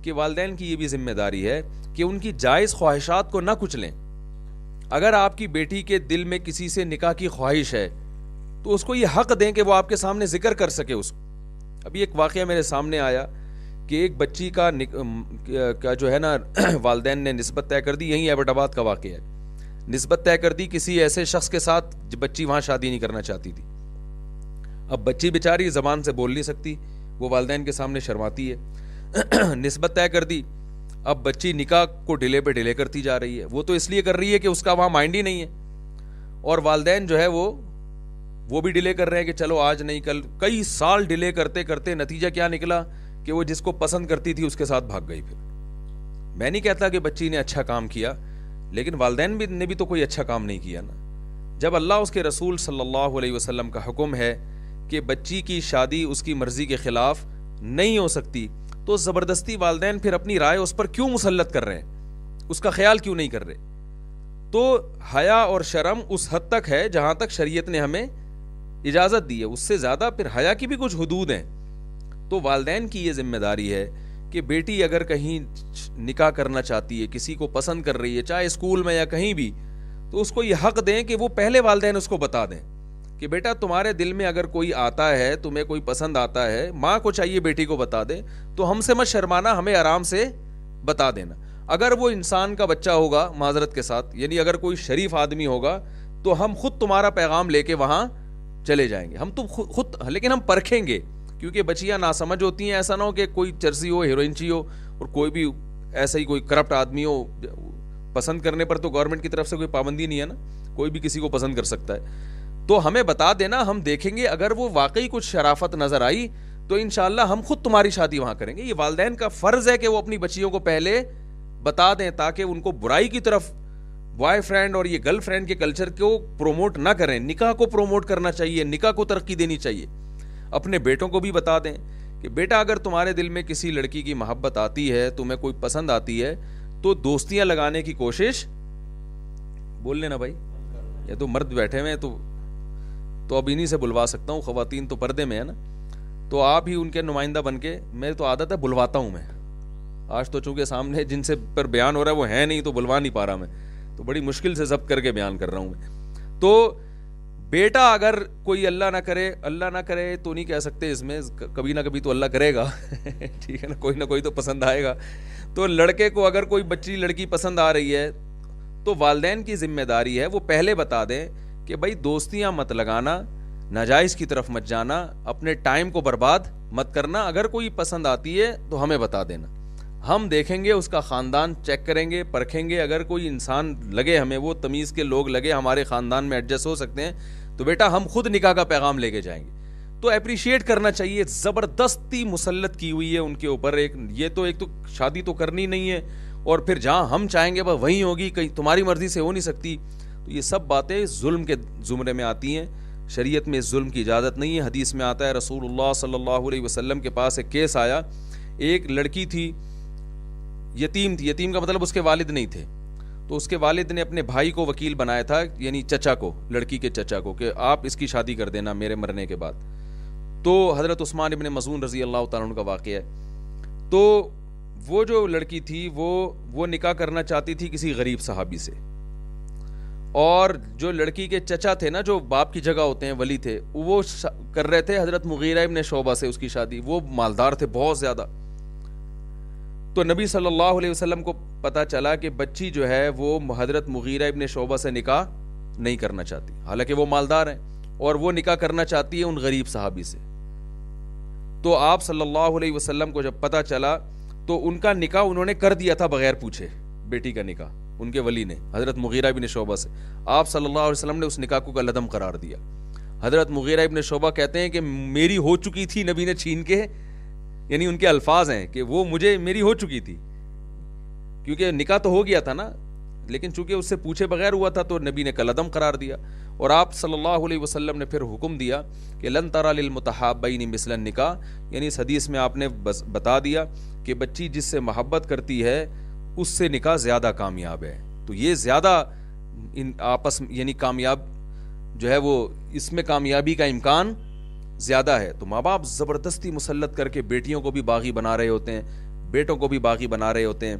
کہ والدین کی یہ بھی ذمہ داری ہے کہ ان کی جائز خواہشات کو نہ کچلیں. اگر آپ کی بیٹی کے دل میں کسی سے نکاح کی خواہش ہے تو اس کو یہ حق دیں کہ وہ آپ کے سامنے ذکر کر سکے اس کو. ابھی ایک واقعہ میرے سامنے آیا کہ ایک بچی کا جو ہے نا والدین نے نسبت طے کر دی, یہیں ایبٹ آباد کا واقعہ ہے, نسبت طے کر دی کسی ایسے شخص کے ساتھ بچی وہاں شادی نہیں کرنا چاہتی تھی. اب بچی بیچاری زبان سے بول نہیں سکتی, وہ والدین کے سامنے شرماتی ہے, نسبت طے کر دی. اب بچی نکاح کو ڈیلے پہ ڈیلے کرتی جا رہی ہے. وہ تو اس لیے کر رہی ہے کہ اس کا وہاں مائنڈ ہی نہیں ہے, اور والدین جو ہے وہ بھی ڈیلے کر رہے ہیں کہ چلو آج نہیں کل. کئی سال ڈیلے کرتے کرتے نتیجہ کیا نکلا کہ وہ جس کو پسند کرتی تھی اس کے ساتھ بھاگ گئی. پھر میں نہیں کہتا کہ بچی نے اچھا کام کیا, لیکن والدین نے بھی تو کوئی اچھا کام نہیں کیا نا. جب اللہ اس کے رسول صلی اللہ علیہ وسلم کا حکم ہے کہ بچی کی شادی اس کی مرضی کے خلاف نہیں ہو سکتی, تو زبردستی والدین پھر اپنی رائے اس پر کیوں مسلط کر رہے ہیں, اس کا خیال کیوں نہیں کر رہے؟ تو حیا اور شرم اس حد تک ہے جہاں تک شریعت نے ہمیں اجازت دی ہے, اس سے زیادہ پھر حیا کی بھی کچھ حدود ہیں. تو والدین کی یہ ذمہ داری ہے کہ بیٹی اگر کہیں نکاح کرنا چاہتی ہے, کسی کو پسند کر رہی ہے, چاہے اسکول میں یا کہیں بھی, تو اس کو یہ حق دیں کہ وہ پہلے والدین اس کو بتا دیں کہ بیٹا تمہارے دل میں اگر کوئی آتا ہے, تمہیں کوئی پسند آتا ہے, ماں کو چاہیے بیٹی کو بتا دے, تو ہم سے مت شرمانا, ہمیں آرام سے بتا دینا. اگر وہ انسان کا بچہ ہوگا معذرت کے ساتھ, یعنی اگر کوئی شریف آدمی ہوگا, تو ہم خود تمہارا پیغام لے کے وہاں چلے جائیں گے, ہم تم خود, لیکن ہم پرکھیں گے, کیونکہ بچیاں ناسمجھ ہوتی ہیں. ایسا نہ ہو کہ کوئی چرسی ہو, ہیروئنچی ہو, اور کوئی بھی ایسا ہی کوئی کرپٹ آدمی ہو. پسند کرنے پر تو گورنمنٹ کی طرف سے کوئی پابندی نہیں ہے نا, کوئی بھی کسی کو پسند کر سکتا ہے. تو ہمیں بتا دینا, ہم دیکھیں گے, اگر وہ واقعی کچھ شرافت نظر آئی تو انشاءاللہ ہم خود تمہاری شادی وہاں کریں گے. یہ والدین کا فرض ہے کہ وہ اپنی بچیوں کو پہلے بتا دیں, تاکہ ان کو برائی کی طرف, بوائے فرینڈ اور یہ گرل فرینڈ کے کلچر کو پروموٹ نہ کریں. نکاح کو پروموٹ کرنا چاہیے, نکاح کو ترقی دینی چاہیے. اپنے بیٹوں کو بھی بتا دیں کہ بیٹا اگر تمہارے دل میں کسی لڑکی کی محبت آتی ہے, تمہیں کوئی پسند آتی ہے, تو دوستیاں لگانے کی کوشش, بول لینا بھائی, یا تو مرد بیٹھے ہوئے تو اب انہی سے بلوا سکتا ہوں, خواتین تو پردے میں ہے نا, تو آپ ہی ان کے نمائندہ بن کے, میری تو عادت ہے بلواتا ہوں میں. آج تو چونکہ سامنے جن سے پر بیان ہو رہا ہے وہ ہے نہیں, تو بلوا نہیں پا رہا میں, تو بڑی مشکل سے ضبط کر کے بیان کر رہا ہوں میں. تو بیٹا اگر کوئی اللہ نہ کرے تو نہیں کہہ سکتے اس میں, کبھی نہ کبھی تو اللہ کرے گا ٹھیک ہے نا, کوئی نہ کوئی تو پسند آئے گا. تو لڑکے کو اگر کوئی بچی لڑکی پسند آ رہی ہے, تو والدین کی ذمہ داری ہے وہ پہلے بتا دیں کہ بھائی دوستیاں مت لگانا, ناجائز کی طرف مت جانا, اپنے ٹائم کو برباد مت کرنا. اگر کوئی پسند آتی ہے تو ہمیں بتا دینا, ہم دیکھیں گے, اس کا خاندان چیک کریں گے, پرکھیں گے. اگر کوئی انسان لگے ہمیں, وہ تمیز کے لوگ لگے, ہمارے خاندان میں ایڈجسٹ ہو سکتے ہیں, تو بیٹا ہم خود نکاح کا پیغام لے کے جائیں گے. تو اپریشیٹ کرنا چاہیے. زبردستی مسلط کی ہوئی ہے ان کے اوپر, ایک تو شادی تو کرنی نہیں ہے, اور پھر جہاں ہم چاہیں گے وہیں ہوگی, کہیں تمہاری مرضی سے ہو نہیں سکتی. تو یہ سب باتیں ظلم کے زمرے میں آتی ہیں. شریعت میں ظلم کی اجازت نہیں ہے. حدیث میں آتا ہے, رسول اللہ صلی اللہ علیہ وسلم کے پاس ایک کیس آیا. ایک لڑکی تھی, یتیم تھی. یتیم کا مطلب اس کے والد نہیں تھے, تو اس کے والد نے اپنے بھائی کو وکیل بنایا تھا, یعنی چچا کو, لڑکی کے چچا کو, کہ آپ اس کی شادی کر دینا میرے مرنے کے بعد. تو حضرت عثمان ابن مظعون رضی اللہ تعالیٰ عنہ کا واقعہ ہے. تو وہ جو لڑکی تھی وہ نکاح کرنا چاہتی تھی کسی غریب صحابی سے, اور جو لڑکی کے چچا تھے نا, جو باپ کی جگہ ہوتے ہیں, ولی تھے, وہ کر رہے تھے حضرت مغیرہ ابن شعبہ سے اس کی شادی. وہ مالدار تھے بہت زیادہ. تو نبی صلی اللہ علیہ وسلم کو پتہ چلا کہ بچی جو ہے وہ حضرت مغیرہ ابن شعبہ سے نکاح نہیں کرنا چاہتی, حالانکہ وہ مالدار ہیں, اور وہ نکاح کرنا چاہتی ہے ان غریب صحابی سے. تو آپ صلی اللہ علیہ وسلم کو جب پتہ چلا, تو ان کا نکاح انہوں نے کر دیا تھا بغیر پوچھے. بیٹی کا نکاح ان کے ولی نے حضرت مغیرہ ابن شعبہ سے, آپ صلی اللہ علیہ وسلم نے اس نکاح کو کالعدم قرار دیا. حضرت مغیرہ ابن شعبہ کہتے ہیں کہ میری ہو چکی تھی, نبی نے چھین کے, یعنی ان کے الفاظ ہیں کہ وہ میری ہو چکی تھی, کیونکہ نکاح تو ہو گیا تھا نا, لیکن چونکہ اس سے پوچھے بغیر ہوا تھا, تو نبی نے کالعدم قرار دیا. اور آپ صلی اللہ علیہ وسلم نے پھر حکم دیا کہ لن ترى للمتحابین مثل النکاح, یعنی اس حدیث میں آپ نے بتا دیا کہ بچی جس سے محبت کرتی ہے اس سے نکاح زیادہ کامیاب ہے. تو یہ زیادہ آپس یعنی کامیاب جو ہے وہ, اس میں کامیابی کا امکان زیادہ ہے. تو ماں باپ زبردستی مسلط کر کے بیٹیوں کو بھی باغی بنا رہے ہوتے ہیں, بیٹوں کو بھی باغی بنا رہے ہوتے ہیں,